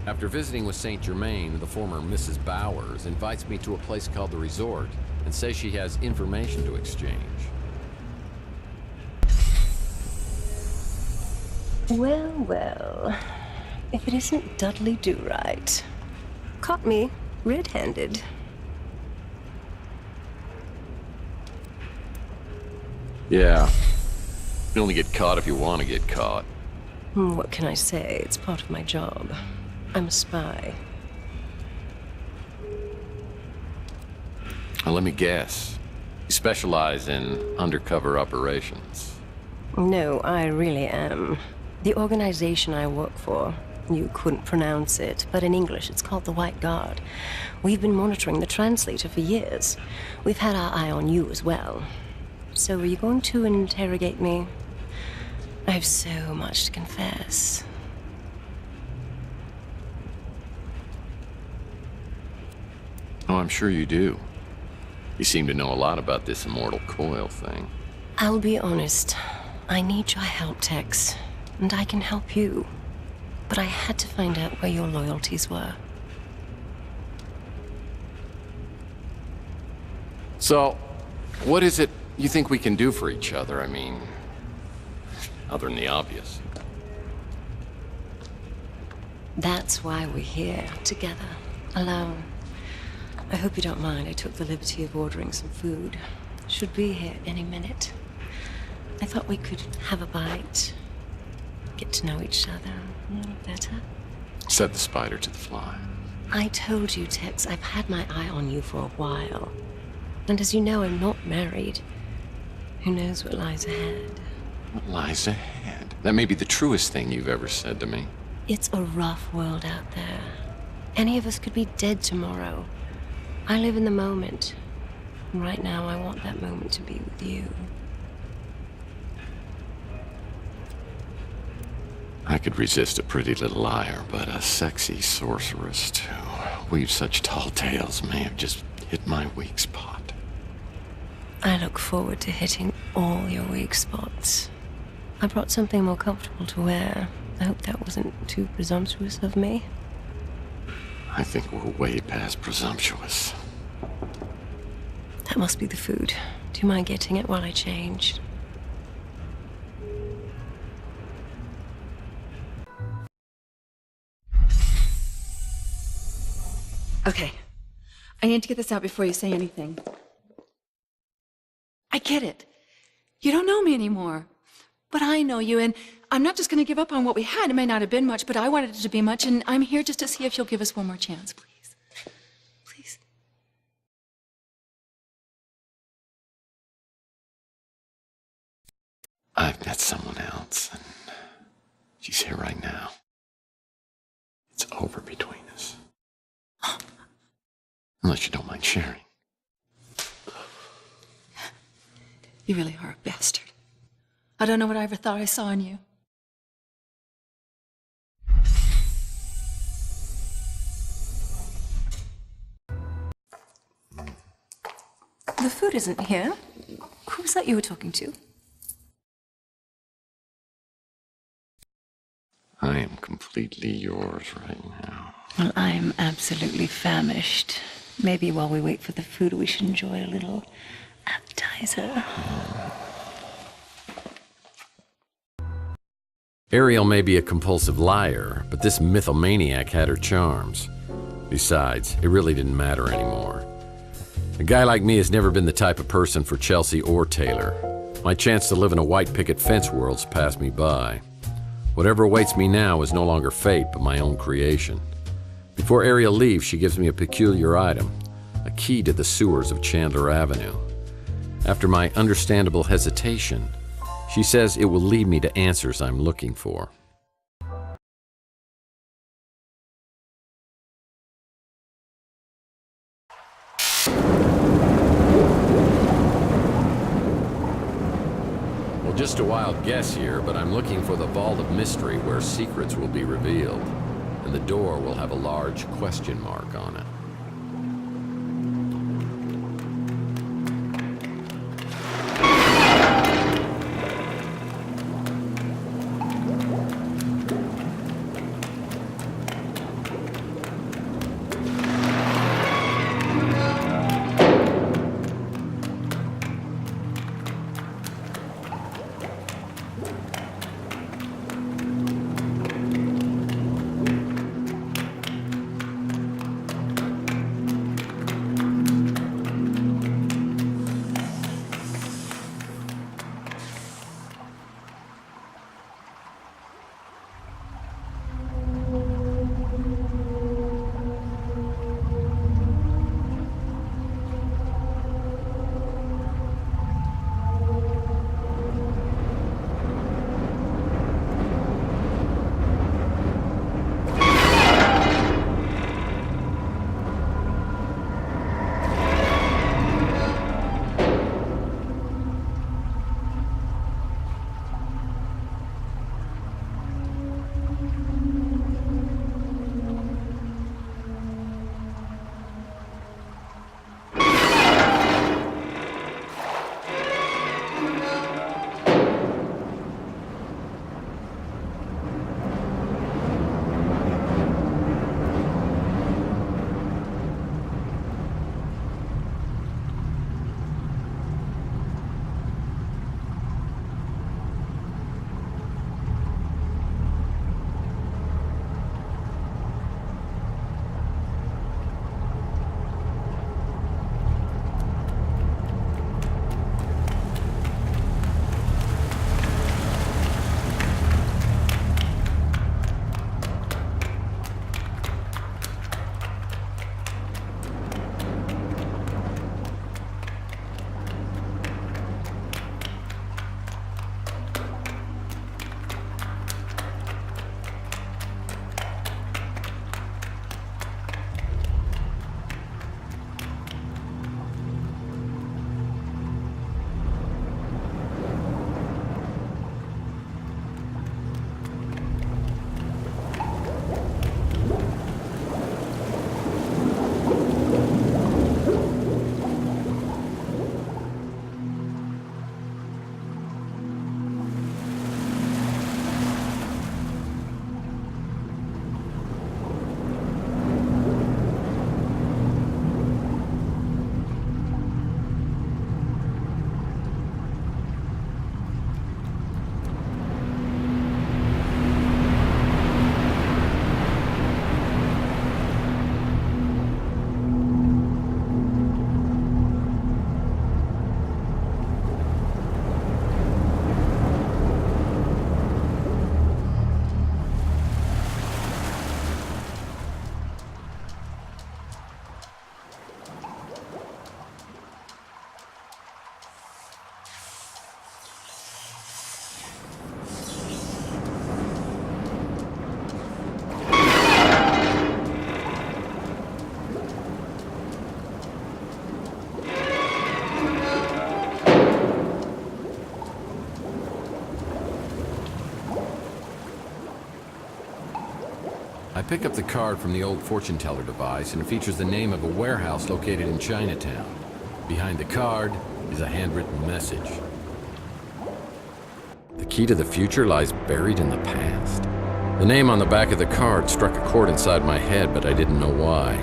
After visiting with Saint Germain, the former Mrs. Bowers invites me to a place called the Resort and says she has information to exchange. Well, well. If it isn't Dudley Do-Right. Caught me red-handed. Yeah. You only get caught if you want to get caught. What can I say? It's part of my job. I'm a spy. Well, let me guess. You specialize in undercover operations. No, I really am. The organization I work for, you couldn't pronounce it, but in English it's called the White Guard. We've been monitoring the translator for years. We've had our eye on you as well. So are you going to interrogate me? I have so much to confess. Oh, I'm sure you do. You seem to know a lot about this immortal coil thing. I'll be honest. I need your help, Tex. And I can help you. But I had to find out where your loyalties were. So, what is it you think we can do for each other? I mean, other than the obvious. That's why we're here, together, alone. I hope you don't mind. I took the liberty of ordering some food. Should be here any minute. I thought we could have a bite. Get to know each other a little better. Set the spider to the fly. I told you, Tex, I've had my eye on you for a while. And as you know, I'm not married. Who knows what lies ahead? What lies ahead? That may be the truest thing you've ever said to me. It's a rough world out there. Any of us could be dead tomorrow. I live in the moment. And right now, I want that moment to be with you. I could resist a pretty little liar, but a sexy sorceress who weaves such tall tales may have just hit my weak spot. I look forward to hitting all your weak spots. I brought something more comfortable to wear. I hope that wasn't too presumptuous of me. I think we're way past presumptuous. That must be the food. Do you mind getting it while I change? Okay. I need to get this out before you say anything. I get it. You don't know me anymore. But I know you, and I'm not just going to give up on what we had. It may not have been much, but I wanted it to be much, and I'm here just to see if you'll give us one more chance, please. Please. I've met someone else, and she's here right now. It's over between us. Unless you don't mind sharing. You really are a bastard. I don't know what I ever thought I saw in you. The food isn't here. Who was that you were talking to? I am completely yours right now. Well, I'm absolutely famished. Maybe while we wait for the food, we should enjoy a little appetizer. Ariel may be a compulsive liar, but this mythomaniac had her charms. Besides, it really didn't matter anymore. A guy like me has never been the type of person for Chelsea or Taylor. My chance to live in a white picket fence world's passed me by. Whatever awaits me now is no longer fate, but my own creation. Before Ariel leaves, she gives me a peculiar item, a key to the sewers of Chandler Avenue. After my understandable hesitation, she says it will lead me to answers I'm looking for. Well, just a wild guess here, but I'm looking for the Vault of Mystery where secrets will be revealed, and the door will have a large question mark on it. I pick up the card from the old fortune teller device, and it features the name of a warehouse located in Chinatown. Behind the card is a handwritten message. The key to the future lies buried in the past. The name on the back of the card struck a chord inside my head, but I didn't know why.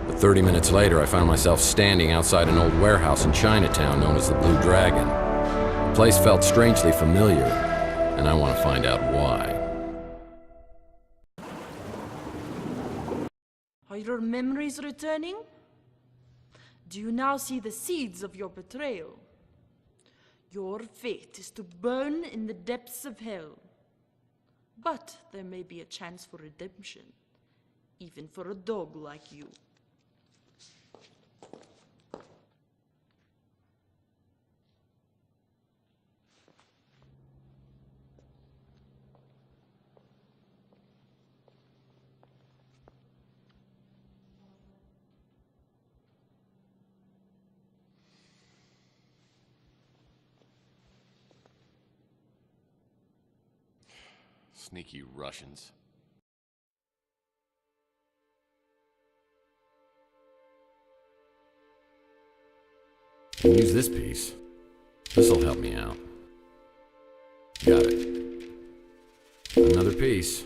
But 30 minutes later, I found myself standing outside an old warehouse in Chinatown known as the Blue Dragon. The place felt strangely familiar, and I want to find out why. Are your memories returning? Do you now see the seeds of your betrayal? Your fate is to burn in the depths of hell. But there may be a chance for redemption, even for a dog like you. Sneaky Russians. Use this piece. This'll help me out. Got it. Another piece.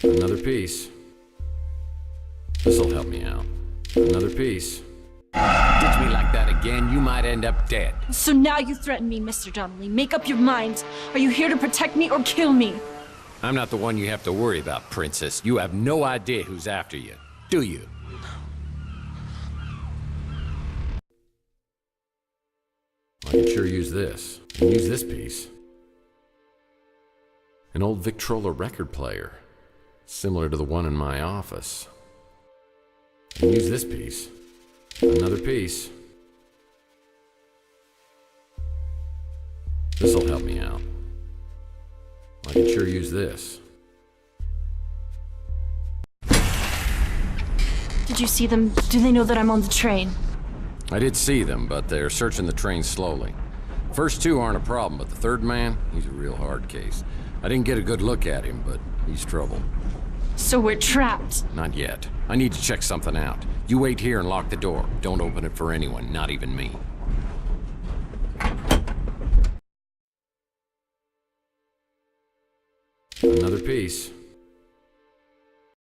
Another piece. This'll help me out. Another piece. Ditch me like that again, you might end up dead. So now you threaten me, Mr. Donnelly. Make up your mind. Are you here to protect me or kill me? I'm not the one you have to worry about, Princess. You have no idea who's after you, do you? I can sure use this. And use this piece. An old Victrola record player, similar to the one in my office. And use this piece. Another piece. This'll help me out. I can sure use this. Did you see them? Do they know that I'm on the train? I did see them, but they're searching the train slowly. First two aren't a problem, but the third man, he's a real hard case. I didn't get a good look at him, but he's trouble. So we're trapped. Not yet. I need to check something out. You wait here and lock the door. Don't open it for anyone, not even me. Another piece.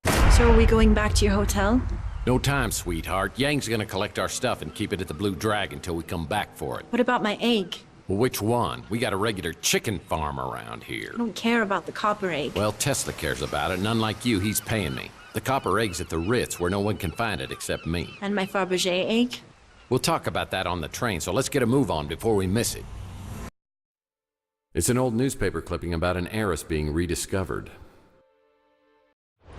So are we going back to your hotel? No time, sweetheart. Yang's gonna collect our stuff and keep it at the Blue Dragon till we come back for it. What about my egg? Well, which one? We got a regular chicken farm around here. I don't care about the copper egg. Well, Tesla cares about it, and unlike you, he's paying me. The copper egg's at the Ritz, where no one can find it except me. And my Fabergé egg? We'll talk about that on the train, so let's get a move on before we miss it. It's an old newspaper clipping about an heiress being rediscovered.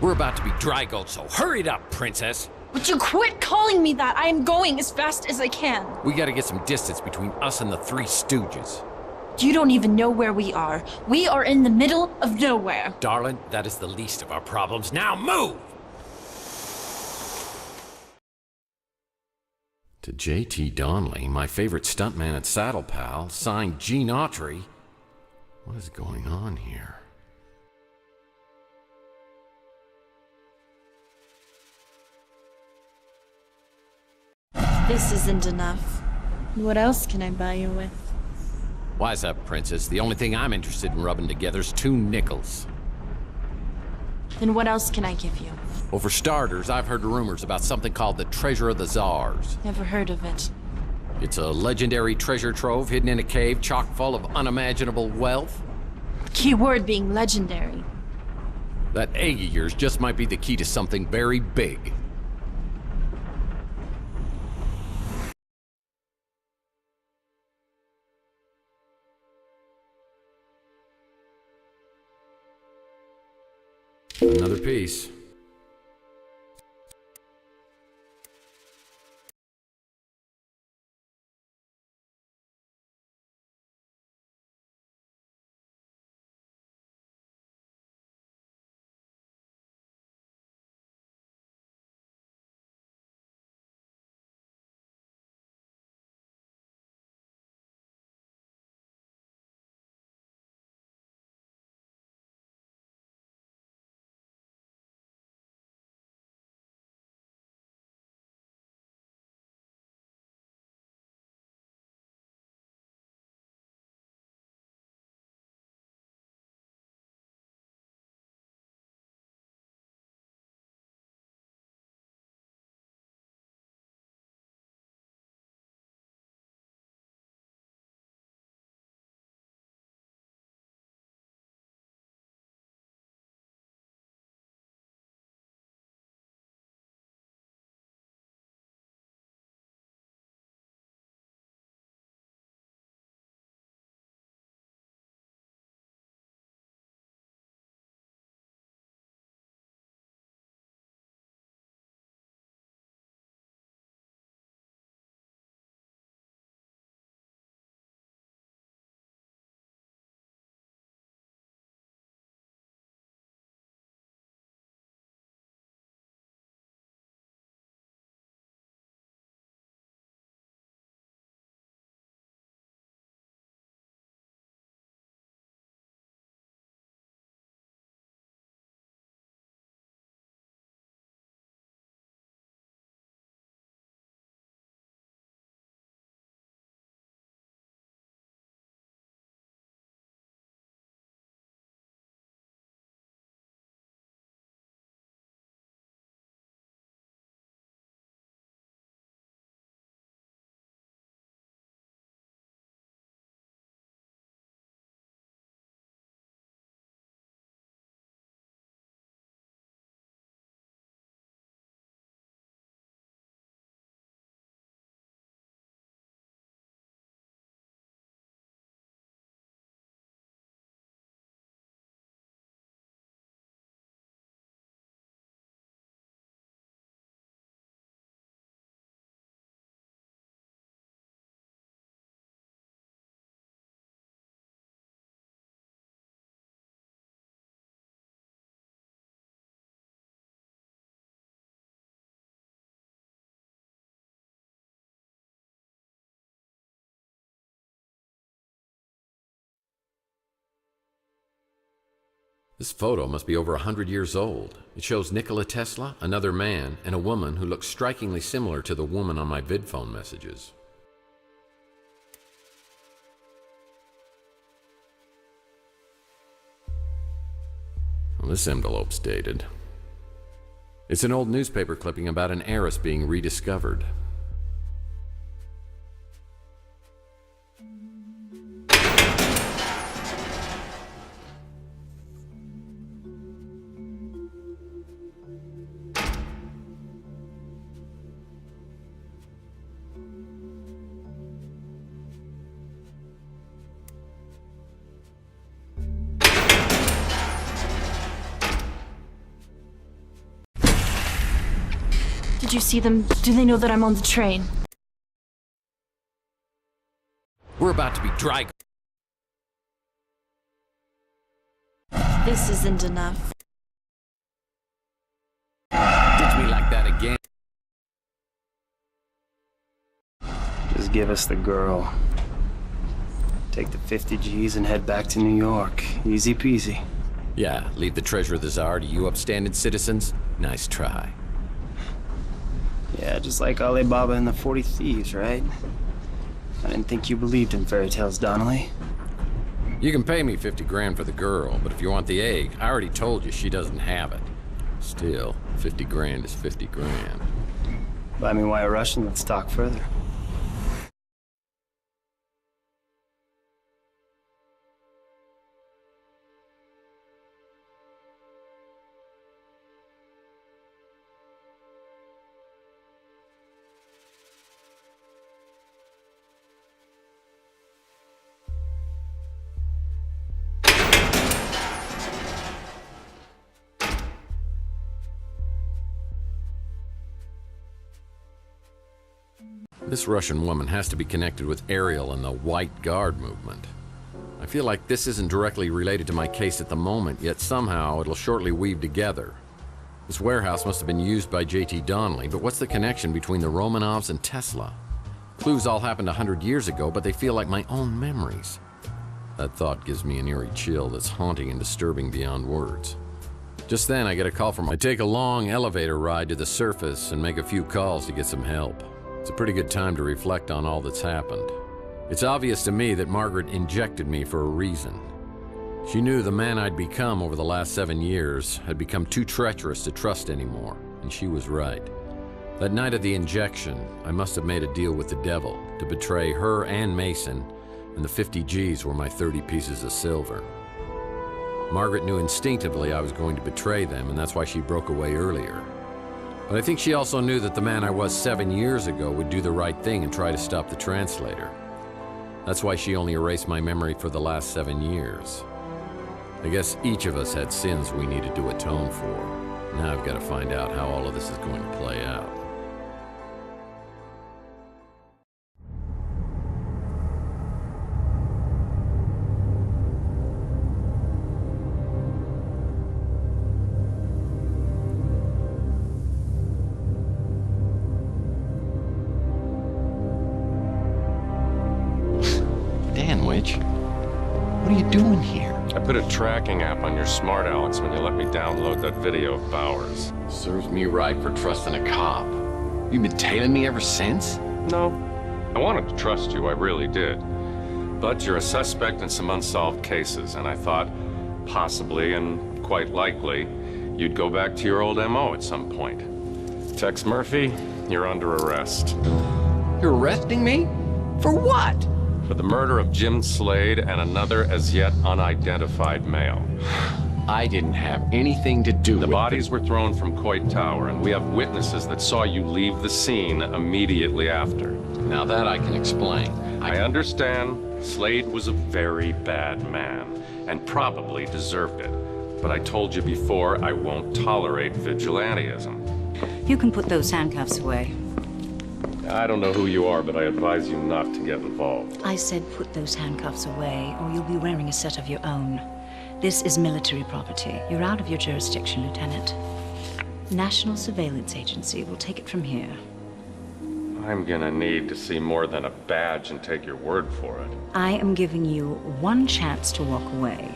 We're about to be dry gulched, so hurry it up, Princess! Would you quit calling me that? I am going as fast as I can. We gotta get some distance between us and the Three Stooges. You don't even know where we are. We are in the middle of nowhere. Darling, that is the least of our problems. Now move! To J.T. Donnelly, my favorite stuntman at Saddle Pal, signed Gene Autry. What is going on here? This isn't enough. What else can I buy you with? Wise up, Princess. The only thing I'm interested in rubbing together is 2 nickels. Then what else can I give you? Well, for starters, I've heard rumors about something called the Treasure of the Czars. Never heard of it. It's a legendary treasure trove hidden in a cave chock full of unimaginable wealth. Key word being legendary. That egg of yours just might be the key to something very big. Another piece. This photo must be over 100 years old. It shows Nikola Tesla, another man, and a woman who looks strikingly similar to the woman on my vidphone messages. Well, this envelope's dated. It's an old newspaper clipping about an heiress being rediscovered. Did you see them? Do they know that I'm on the train? We're about to be dry. This isn't enough. Ditch me like that again. Just give us the girl. Take the 50 G's and head back to New York. Easy peasy. Yeah, leave the treasure of the Tsar to you upstanding citizens? Nice try. Yeah, just like Alibaba and the 40 Thieves, right? I didn't think you believed in fairy tales, Donnelly. You can pay me 50 grand for the girl, but if you want the egg, I already told you she doesn't have it. Still, 50 grand is 50 grand. Buy me White Russian, let's talk further. This Russian woman has to be connected with Ariel and the White Guard movement. I feel like this isn't directly related to my case at the moment, yet somehow it'll shortly weave together. This warehouse must have been used by J.T. Donnelly, but what's the connection between the Romanovs and Tesla? Clues all happened 100 years ago, but they feel like my own memories. That thought gives me an eerie chill that's haunting and disturbing beyond words. Just then, I get a call from... I take a long elevator ride to the surface and make a few calls to get some help. It's a pretty good time to reflect on all that's happened. It's obvious to me that Margaret injected me for a reason. She knew the man I'd become over the last 7 years had become too treacherous to trust anymore, and she was right. That night of the injection, I must have made a deal with the devil to betray her and Mason, and the 50 G's were my 30 pieces of silver. Margaret knew instinctively I was going to betray them, and that's why she broke away earlier. But I think she also knew that the man I was 7 years ago would do the right thing and try to stop the translator. That's why she only erased my memory for the last 7 years. I guess each of us had sins we needed to atone for. Now I've got to find out how all of this is going to play out. What are you doing here? I put a tracking app on your smart Alex when you let me download that video of Bowers. Serves me right for trusting a cop. You've been tailing me ever since? No. I wanted to trust you, I really did. But you're a suspect in some unsolved cases, and I thought, possibly and quite likely, you'd go back to your old MO at some point. Tex Murphy, you're under arrest. You're arresting me? For what? For the murder of Jim Slade and another as yet unidentified male. I didn't have anything to do with it. The bodies were thrown from Coit Tower, and we have witnesses that saw you leave the scene immediately after. Now that I can explain. I understand Slade was a very bad man, and probably deserved it. But I told you before, I won't tolerate vigilantism. You can put those handcuffs away. I don't know who you are, but I advise you not to get involved. I said put those handcuffs away, or you'll be wearing a set of your own. This is military property. You're out of your jurisdiction, Lieutenant. National Surveillance Agency will take it from here. I'm gonna need to see more than a badge and take your word for it. I am giving you one chance to walk away.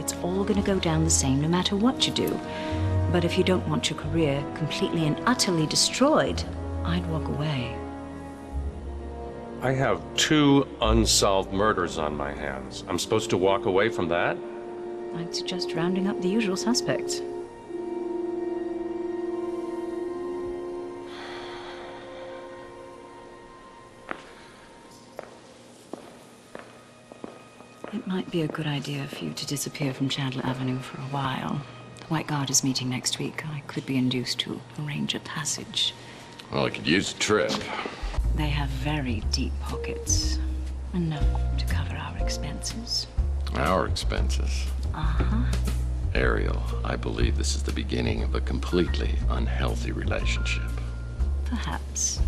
it's all gonna go down the same no matter what you do. But if you don't want your career completely and utterly destroyed, I'd walk away. I have 2 unsolved murders on my hands. I'm supposed to walk away from that? I'd suggest rounding up the usual suspects. It might be a good idea for you to disappear from Chandler Avenue for a while. The White Guard is meeting next week. I could be induced to arrange a passage. Well, I could use a trip. They have very deep pockets. Enough to cover our expenses. Our expenses. Uh-huh. Ariel, I believe this is the beginning of a completely unhealthy relationship. Perhaps.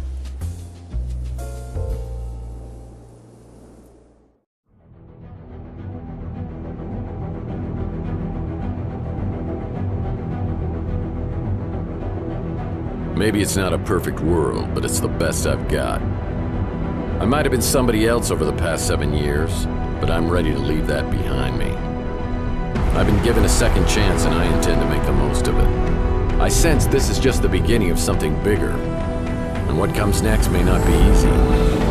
Maybe it's not a perfect world, but it's the best I've got. I might have been somebody else over the past 7 years, but I'm ready to leave that behind me. I've been given a second chance and I intend to make the most of it. I sense this is just the beginning of something bigger, and what comes next may not be easy.